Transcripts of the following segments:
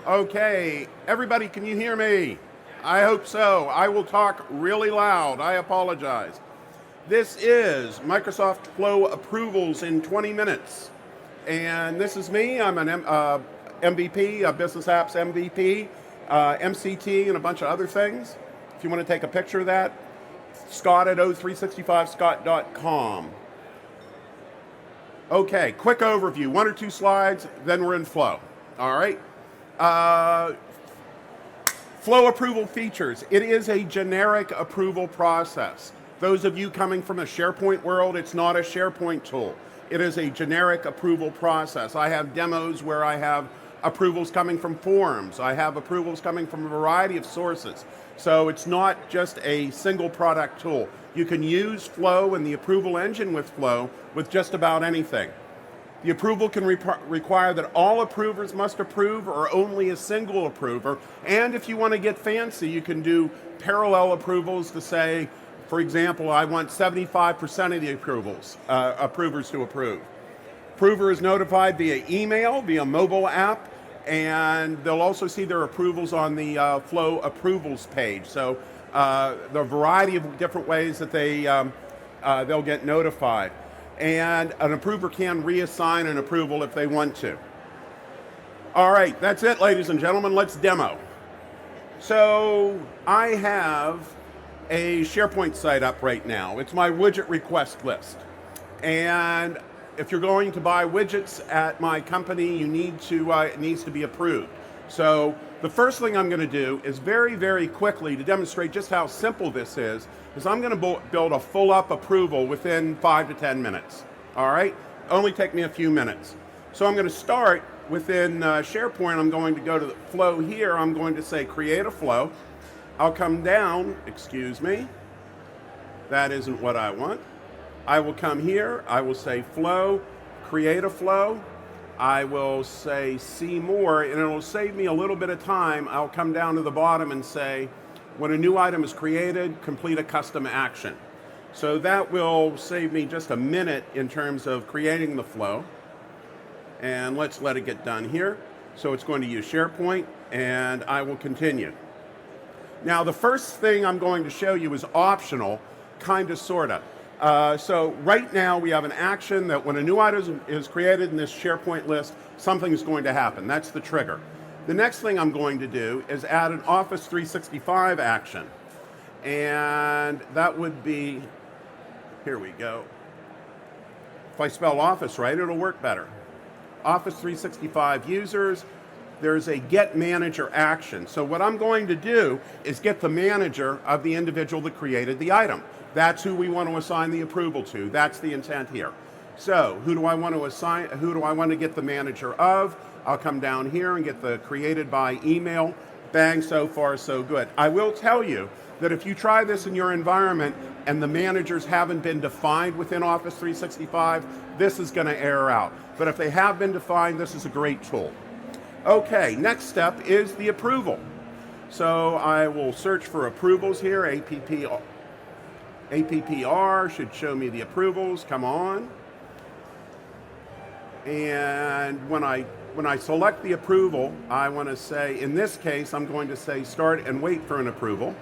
Okay, everybody, can you hear me? I hope so. I will talk really loud. I apologize. This is Microsoft Flow Approvals in 20 minutes. And this is me. I'm an MVP, a Business Apps MVP, MCT, and a bunch of other things. If you want to take a picture of that, Scott at o365scott.com. Okay, quick overview, 1 or 2 slides, then we're in Flow. All right. Flow approval features. It is a generic approval process. Those of you coming from a SharePoint world, it's not a SharePoint tool. It is a generic approval process. I have demos where I have approvals coming from forums. I have approvals coming from a variety of sources. So it's not just a single product tool. You can use Flow and the approval engine with Flow with just about anything. The approval can require that all approvers must approve or only a single approver. And if you want to get fancy, you can do parallel approvals to say, for example, I want 75% of the approvers to approve. Approver is notified via email, via mobile app, and they'll also see their approvals on the Flow approvals page. So the variety of different ways that they'll get notified. And an approver can reassign an approval if they want to. All right, that's it, ladies and gentlemen. Let's demo. So I have a SharePoint site up right now. It's my widget request list. And if you're going to buy widgets at my company, you need to, it needs to be approved. So the first thing I'm going to do is very, very quickly to demonstrate just how simple this is I'm going to build a full up approval within 5 to 10 minutes. All right? Only take me a few minutes. So I'm going to start within SharePoint. I'm going to go to the flow here. I'm going to say create a flow. I'll come down, excuse me. That isn't what I want. I will come here. I will say flow, create a flow. I will say see more, and it'll save me a little bit of time. I'll come down to the bottom and say, when a new item is created, complete a custom action. So that will save me just a minute in terms of creating the flow. And let's let it get done here. So it's going to use SharePoint, and I will continue. Now, the first thing I'm going to show you is optional, kind of, sort of. So right now we have an action that when a new item is created in this SharePoint list, something is going to happen. That's the trigger. The next thing I'm going to do is add an Office 365 action. And that would be, here we go. If I spell Office right, it'll work better. Office 365 users, there's a get manager action. So what I'm going to do is get the manager of the individual that created the item. That's who we want to assign the approval to. That's the intent here. So who do I want to assign? Who do I want to get the manager of? I'll come down here and get the created by email. Bang, so far so good. I will tell you that if you try this in your environment and the managers haven't been defined within Office 365, this is going to error out. But if they have been defined, this is a great tool. Okay, next step is the approval. So I will search for approvals here. APPR should show me the approvals. Come on. And when I select the approval, I want to say, in this case, I'm going to say start and wait for an approval.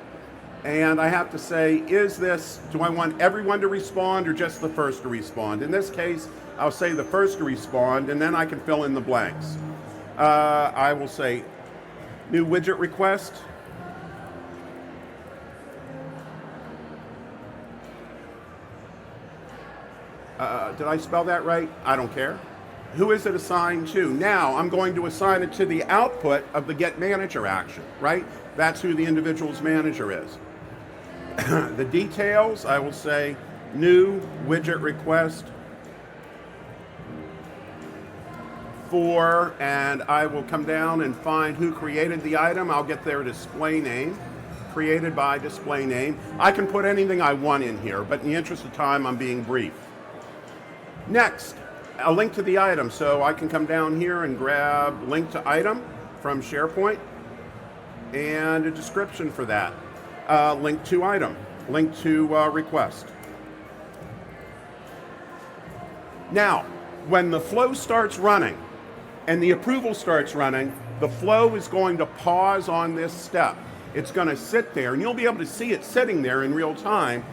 And I have to say, do I want everyone to respond or just the first to respond? In this case, I'll say the first to respond, and then I can fill in the blanks. I will say new widget request. Did I spell that right? I don't care. Who is it assigned to? Now I'm going to assign it to the output of the get manager action, right? That's who the individual's manager is. The details, I will say new widget request for, and I will come down and find who created the item. I'll get their display name, created by display name. I can put anything I want in here, but in the interest of time, I'm being brief. Next, a link to the item. So I can come down here and grab link to item from SharePoint and a description for that. Link to item, link to request. Now, when the flow starts running and the approval starts running, the flow is going to pause on this step. It's going to sit there, and you'll be able to see it sitting there in real time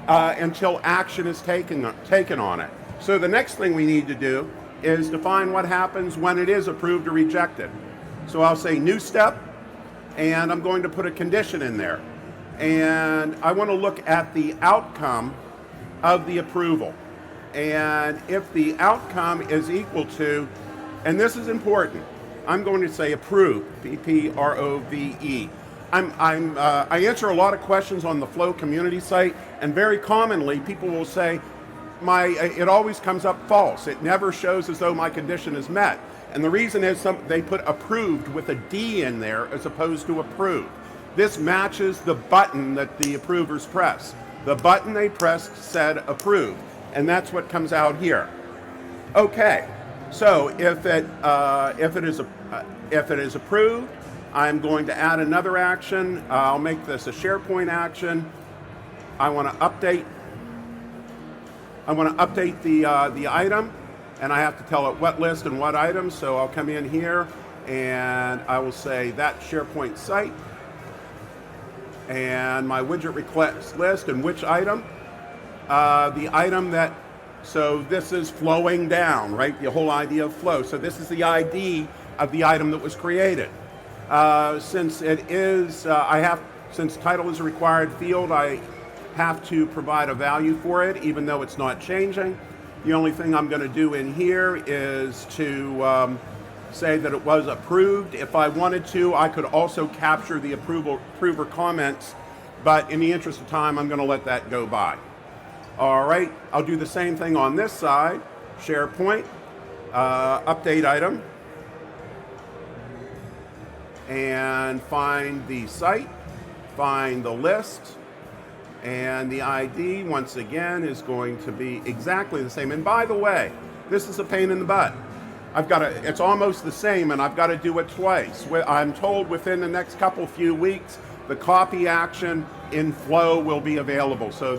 until action is taken on it. So the next thing we need to do is define what happens when it is approved or rejected. So I'll say new step, and I'm going to put a condition in there. And I want to look at the outcome of the approval. And if the outcome is equal to, and this is important, I'm going to say approve, P-P-R-O-V-E. I answer a lot of questions on the Flow community site, and very commonly people will say, it always comes up false. It never shows as though my condition is met. And the reason is they put approved with a D in there as opposed to approved. This matches the button that the approvers press. The button they pressed said approved, and that's what comes out here. Okay, so if it is approved, I'm going to add another action. I'll make this a SharePoint action. I want to update the item, and I have to tell it what list and what item. So I'll come in here and I will say that SharePoint site and my widget request list and which item. The item that, so this is flowing down, right? The whole idea of flow. So this is the ID of the item that was created. Since it is, since title is a required field, I have to provide a value for it, even though it's not changing. The only thing I'm going to do in here is to say that it was approved. If I wanted to, I could also capture the approver comments, but in the interest of time, I'm going to let that go by. All right, I'll do the same thing on this side. SharePoint, update item, and find the site, find the list, and the ID, once again, is going to be exactly the same. And by the way, this is a pain in the butt. It's almost the same, and I've got to do it twice. I'm told within the next few weeks, the copy action in Flow will be available. So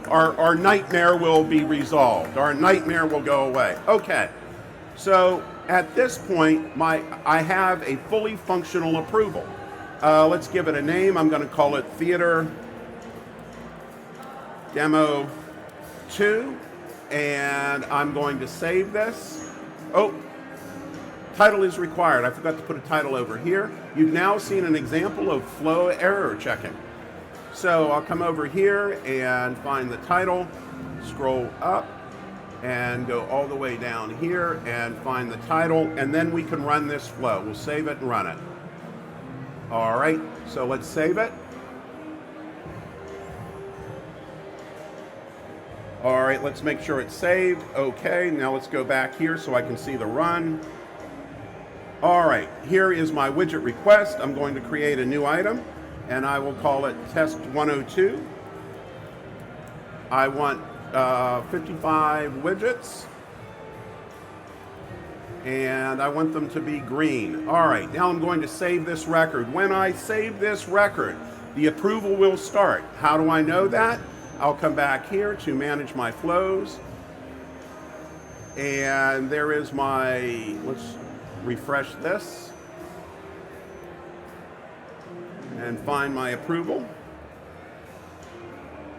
our nightmare will be resolved. Our nightmare will go away. Okay, so at this point, I have a fully functional approval. Let's give it a name. I'm going to call it Theater Demo 2, and I'm going to save this. Oh, title is required. I forgot to put a title over here. You've now seen an example of Flow error checking. So I'll come over here and find the title, scroll up, and go all the way down here and find the title, and then we can run this flow. We'll save it and run it. All right, so let's save it. All right, let's make sure it's saved. Okay, now let's go back here so I can see the run. All right, here is my widget request. I'm going to create a new item, and I will call it Test 102. I want 55 widgets, and I want them to be green. All right, now I'm going to save this record. When I save this record, the approval will start. How do I know that? I'll come back here to manage my flows, and there is let's refresh this and find my approval.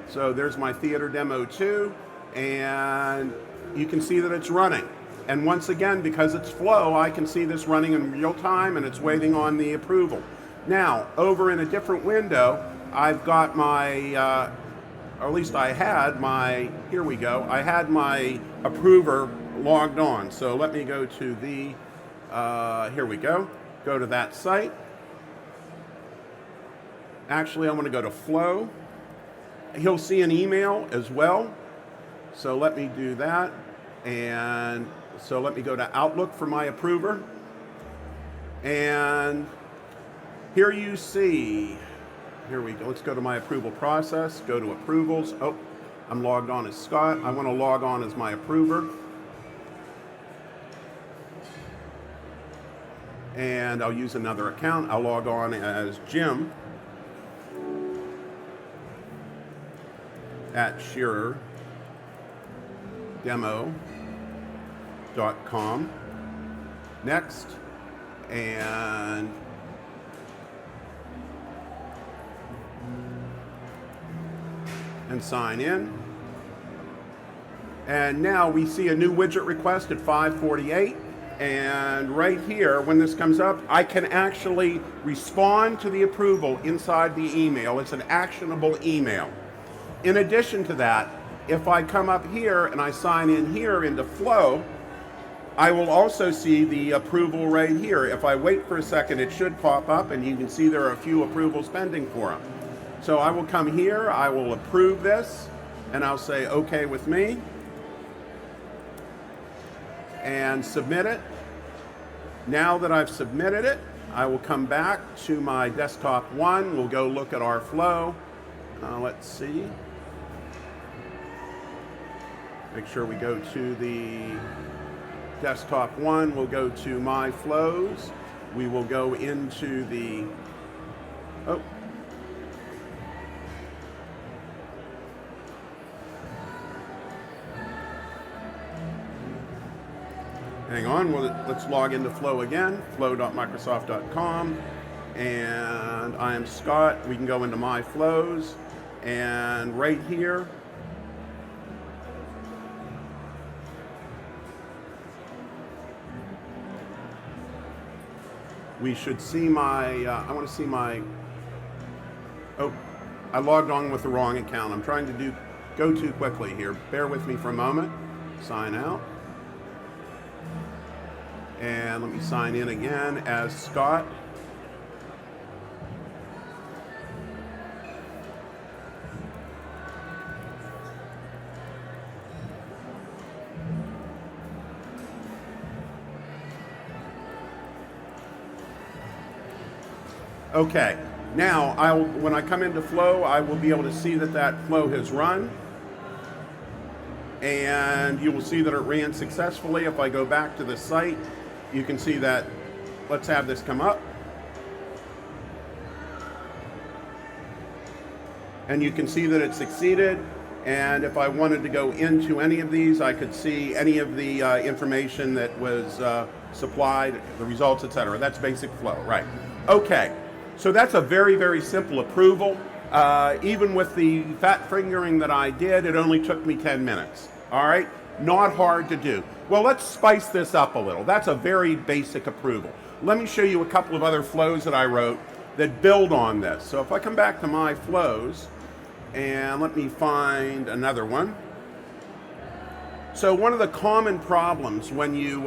So there's my Theater Demo 2, and you can see that it's running. And once again, because it's Flow, I can see this running in real time, and it's waiting on the approval. Now, over in a different window, I've got my, or at least I had my, here we go, I had my approver logged on. So let me go to the, here we go to that site. Actually, I want to go to Flow. He'll see an email as well. So let me do that. And so let me go to Outlook for my approver. And here you see, here we go. Let's go to my approval process, go to approvals. Oh, I'm logged on as Scott. I want to log on as my approver. And I'll use another account. I'll log on as Jim at ShearerDemo.com. Next. and sign in. And now we see a new widget request at 5:48. And right here, when this comes up, I can actually respond to the approval inside the email. It's an actionable email. In addition to that, if I come up here and I sign in here into Flow, I will also see the approval right here. If I wait for a second, it should pop up, and you can see there are a few approvals pending for them. So I will come here, I will approve this, and I'll say OK with me, and submit it. Now that I've submitted it, I will come back to my desktop one. We'll go look at our flow. Let's see. Make sure we go to the desktop one. We'll go to My Flows. We will go into the, hang on, let's log into Flow again, flow.microsoft.com, and I am Scott. We can go into My Flows, and right here, we should see my, I want to see my, I logged on with the wrong account. I'm trying to go too quickly here. Bear with me for a moment. Sign out. And let me sign in again as Scott. Okay, now when I come into Flow, I will be able to see that flow has run. And you will see that it ran successfully. If I go back to the site, you can see that. Let's have this come up. And you can see that it succeeded. And if I wanted to go into any of these, I could see any of the information that was supplied, the results, etc. That's basic flow, right? Okay, so that's a very, very simple approval. Even with the fat fingering that I did, it only took me 10 minutes. All right, not hard to do. Well, let's spice this up a little. That's a very basic approval. Let me show you a couple of other flows that I wrote that build on this. So if I come back to My Flows, and let me find another one. So one of the common problems when you,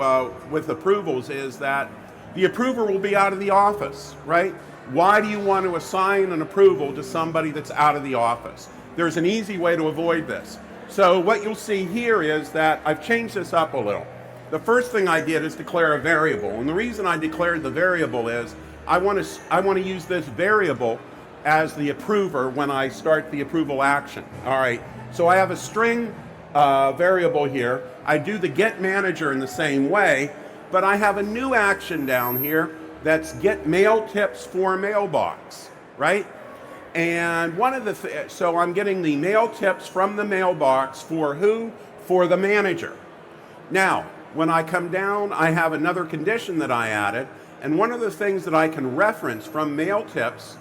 with approvals is that the approver will be out of the office, right? Why do you want to assign an approval to somebody that's out of the office? There's an easy way to avoid this. So what you'll see here is that I've changed this up a little. The first thing I did is declare a variable. And the reason I declared the variable is I want to use this variable as the approver when I start the approval action. All right, so I have a string variable here. I do the get manager in the same way, but I have a new action down here that's get mail tips for mailbox, right? And one of the, so I'm getting the mail tips from the mailbox for who? For the manager. Now, when I come down, I have another condition that I added, and one of the things that I can reference from mail tips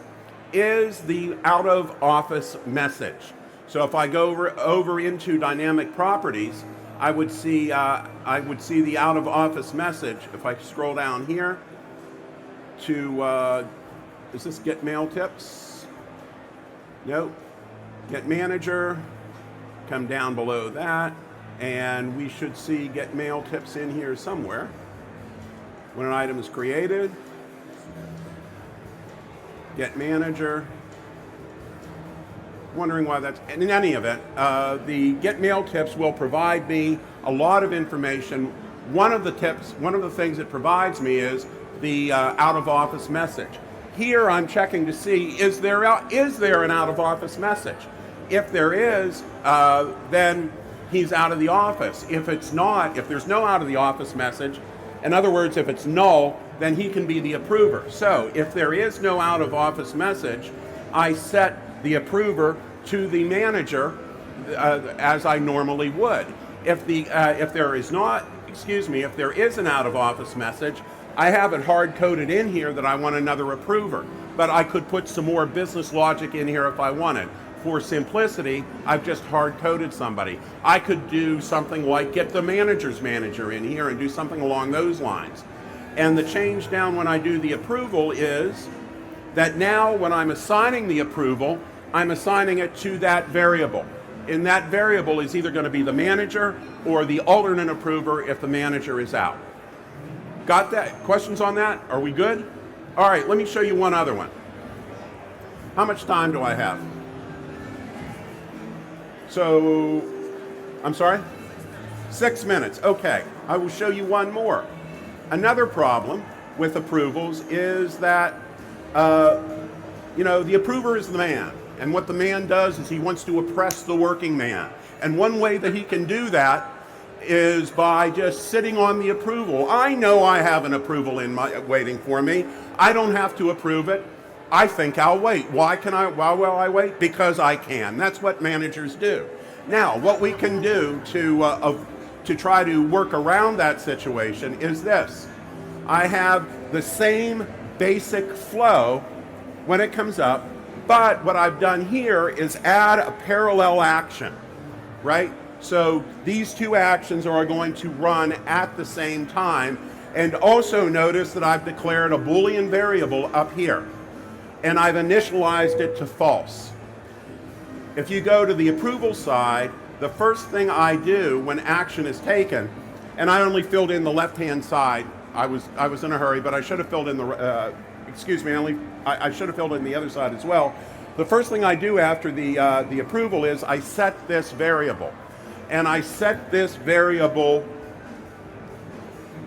is the out of office message. So if I go over into dynamic properties, I would see the out of office message. If I scroll down here to, is this get mail tips? Nope. Get manager, come down below that, and we should see get mail tips in here somewhere. When an item is created, get manager. Wondering why that's, in any event, the get mail tips will provide me a lot of information. One of the things it provides me is the out of office message. Here I'm checking to see, is there an out of office message? If there is, then he's out of the office. If it's not, if there's no out of the office message, in other words, if it's null, then he can be the approver. So if there is no out of office message, I set the approver to the manager as I normally would. If there is an out of office message, I have it hard-coded in here that I want another approver, but I could put some more business logic in here if I wanted. For simplicity, I've just hard-coded somebody. I could do something like get the manager's manager in here and do something along those lines. And the change down when I do the approval is that now when I'm assigning the approval, I'm assigning it to that variable. And that variable is either going to be the manager or the alternate approver if the manager is out. Got that? Questions on that? Are we good? All right, let me show you one other one. How much time do I have? So, I'm sorry? 6 minutes. Okay, I will show you one more. Another problem with approvals is that, the approver is the man. And what the man does is he wants to oppress the working man. And one way that he can do that is by just sitting on the approval. I know I have an approval waiting for me. I don't have to approve it. I think I'll wait. Why will I wait? Because I can. That's what managers do. Now, what we can do to try to work around that situation is this. I have the same basic flow when it comes up, but what I've done here is add a parallel action, right? So these two actions are going to run at the same time. And also notice that I've declared a Boolean variable up here, and I've initialized it to false. If you go to the approval side, the first thing I do when action is taken, and I only filled in the left-hand side. I was in a hurry, but I should have filled in I should have filled in the other side as well. The first thing I do after the approval is I set this variable, and I set this variable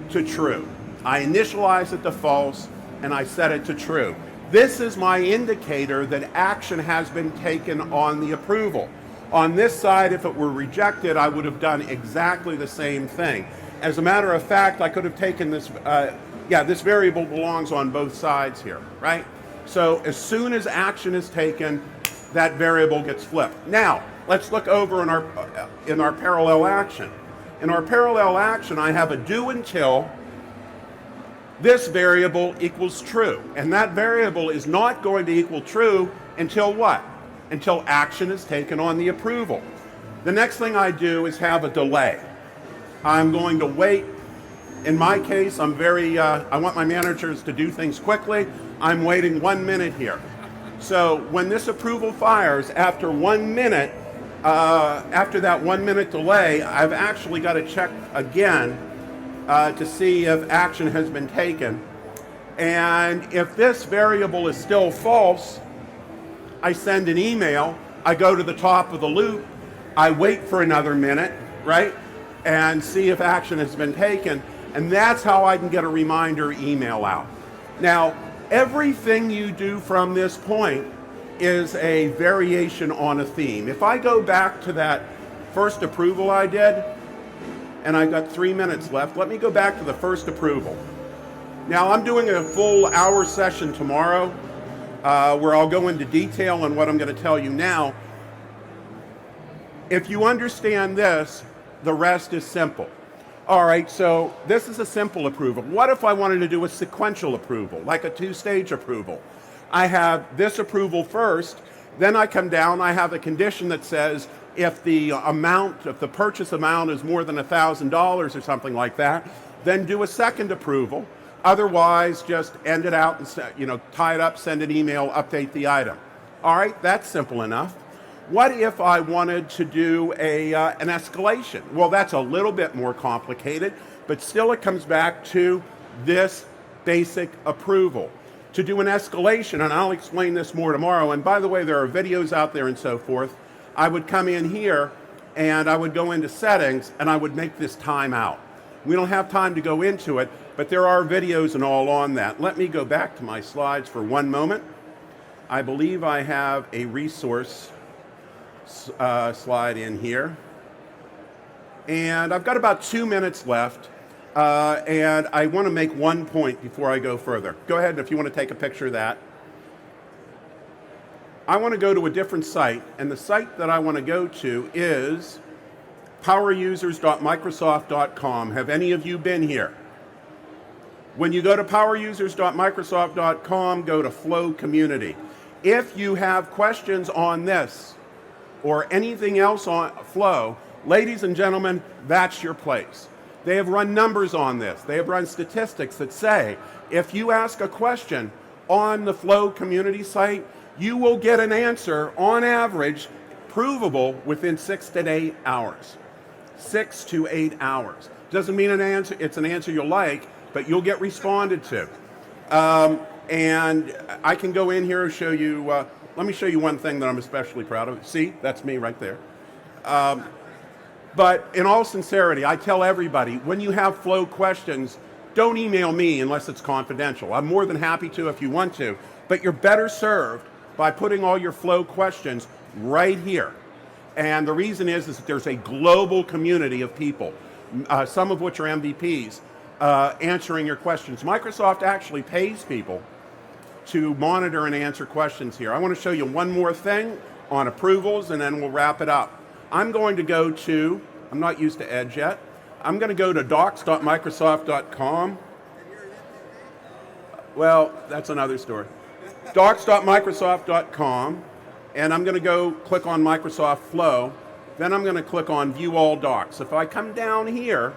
to true. I initialize it to false, and I set it to true. This is my indicator that action has been taken on the approval. On this side, if it were rejected, I would have done exactly the same thing. As a matter of fact, I could have taken this, this variable belongs on both sides here, right? So as soon as action is taken, that variable gets flipped. Now, let's look over in our parallel action. In our parallel action, I have a do until this variable equals true. And that variable is not going to equal true until what? Until action is taken on the approval. The next thing I do is have a delay. I'm going to wait. In my case, I want my managers to do things quickly. I'm waiting 1 minute here. So when this approval fires, after 1 minute, after that 1 minute delay, I've actually got to check again to see if action has been taken. And if this variable is still false, I send an email, I go to the top of the loop, I wait for another minute, right? And see if action has been taken. And that's how I can get a reminder email out. Now, everything you do from this point is a variation on a theme. If I go back to that first approval I did, and I've got 3 minutes left, let me go back to the first approval. Now, I'm doing a full hour session tomorrow where I'll go into detail on what I'm going to tell you now. If you understand this, the rest is simple. All right, so this is a simple approval. What if I wanted to do a sequential approval, like a two-stage approval? I have this approval first, then I come down, I have a condition that says if the purchase amount is more than $1,000 or something like that, then do a second approval. Otherwise, just end it out and tie it up, send an email, update the item. All right, that's simple enough. What if I wanted to do an escalation? Well, that's a little bit more complicated, but still it comes back to this basic approval. To do an escalation, and I'll explain this more tomorrow, and by the way, there are videos out there and so forth, I would come in here and I would go into settings and I would make this time out. We don't have time to go into it, but there are videos and all on that. Let me go back to my slides for one moment. I believe I have a resource slide in here. And I've got about 2 minutes left, and I want to make one point before I go further. Go ahead if you want to take a picture of that. I want to go to a different site, and the site that I want to go to is powerusers.microsoft.com. Have any of you been here? When you go to powerusers.microsoft.com, go to Flow Community. If you have questions on this or anything else on Flow, ladies and gentlemen, that's your place. They have run numbers on this. They have run statistics that say if you ask a question on the Flow community site, you will get an answer on average provable within 6 to 8 hours. 6 to 8 hours. Doesn't mean it's an answer you'll like, but you'll get responded to. And I can go in here and show you, let me show you one thing that I'm especially proud of. See, that's me right there. But in all sincerity, I tell everybody, when you have Flow questions, don't email me unless it's confidential. I'm more than happy to if you want to, but you're better served by putting all your Flow questions right here. And the reason is that there's a global community of people, some of which are MVPs, answering your questions. Microsoft actually pays people to monitor and answer questions here. I want to show you one more thing on approvals, and then we'll wrap it up. I'm going to go to, I'm not used to Edge yet, I'm going to go to docs.microsoft.com. Well, that's another story. docs.microsoft.com, and I'm going to go click on Microsoft Flow. Then I'm going to click on View All Docs. If I come down here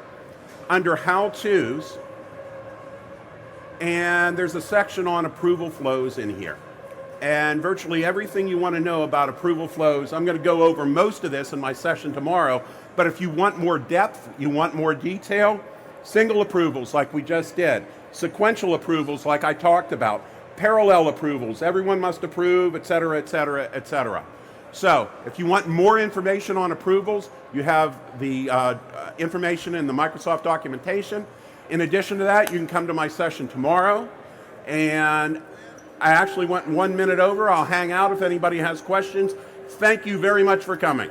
under How-Tos, and there's a section on approval flows in here. And virtually everything you want to know about approval flows, I'm going to go over most of this in my session tomorrow, but if you want more depth, you want more detail, single approvals like we just did, sequential approvals like I talked about, parallel approvals, everyone must approve, et cetera, et cetera, et cetera. So if you want more information on approvals, you have the information in the Microsoft documentation. In addition to that, you can come to my session tomorrow, and I actually went 1 minute over. I'll hang out if anybody has questions. Thank you very much for coming.